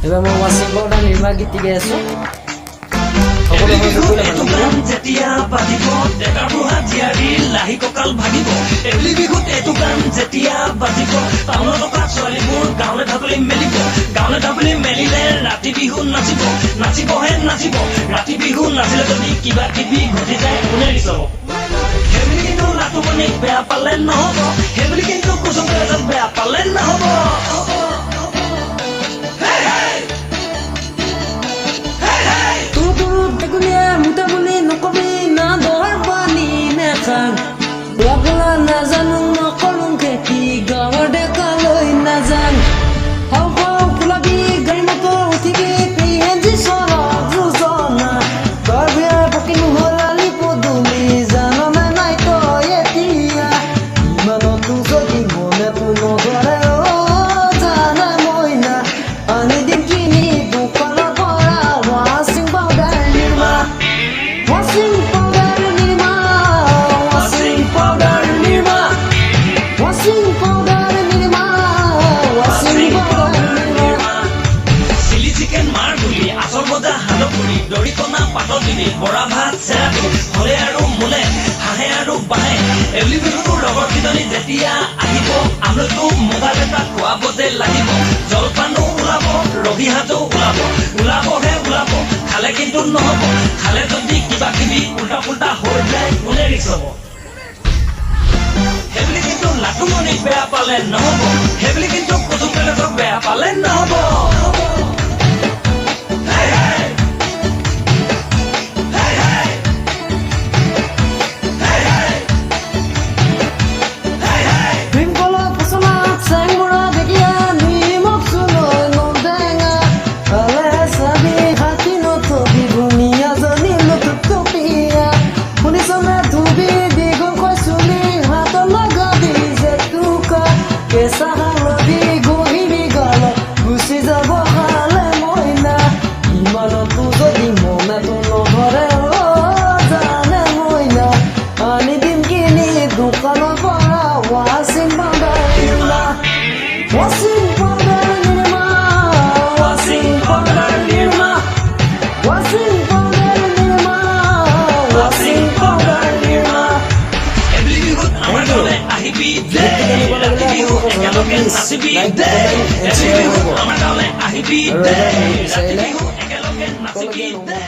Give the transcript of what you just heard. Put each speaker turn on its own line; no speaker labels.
এবাৰ মই ৱাচিং পাউডাৰ নিৰ্মা গীত গাই আছো
যেতিয়া বাজিব ডেকা বুঢ়া জীয়াৰী লাহি কঁকাল ভাগিব এবলি বিহুত এইটো গান যেতিয়া বাজিব টাউনত থকা ছোৱালীবোৰ গাঁৱলৈ ঢাপলি মেলিব গাঁৱলৈ ঢাপলি মেলিলে ৰাতি বিহু নাচিব নাচিবহে নাচিব ৰাতি বিহু নাচিলে যদি কিবা কিবি ঘটি যায় কোনে চাব সেইবুলি কিন্তু লাটুমণিক বেয়া পালে নহ'ব সেইবুলি কিন্তু কুচুম এজন বেয়া পালে নহ'ব
নাজানো নকৰো খেতি গাঁৱৰ ডেকালৈ নাজান হাও হাও ফুলাবি গাড়ী মটৰ উঠিবি পিএনজি চৰক যোজনা তই বিয়া পকি নোহলালি পদূলি জাননে নাই তই এতিয়া ইমানতো যদি মনেতো নধৰে জানা মইনা আনি দিম কিনি দোকানৰ পৰা ৱাচিং পাউডাৰ নিৰ্মা ৱাচিং পাউডাৰ নিৰ্মা ৱাচিং পাউডাৰ
দৰিকণা পাতত দিবি বৰা ভাত চেৰাটো হলে আৰু মোলে হাঁহে আৰু বাঁহে এবলি বিহুটোৰ লগৰ কিজনী যেতিয়া আহিব আমলৈতো মোবাইল এটা খুৱাব যে লাগিব জলপানো ওলাব ৰবি হাতো ওলাব ওলাবহে ওলাব খালে কিন্তু নহ'ব খালে যদি কিবা কিবি উল্টা পুল্টা হৈ যায় কোনে ৰিক্স হ'ব সেইবুলি কিন্তু লাটুমণিক বেয়া পালে নহ'ব সেইবুলি কিন্তু কুচুম পেলেটক বেয়া পালে নহ'ব নাচিবি দে আমাৰ গাঁৱলৈ আহিবি দে ৰাতি বিহু একেলগে নাচিবি দে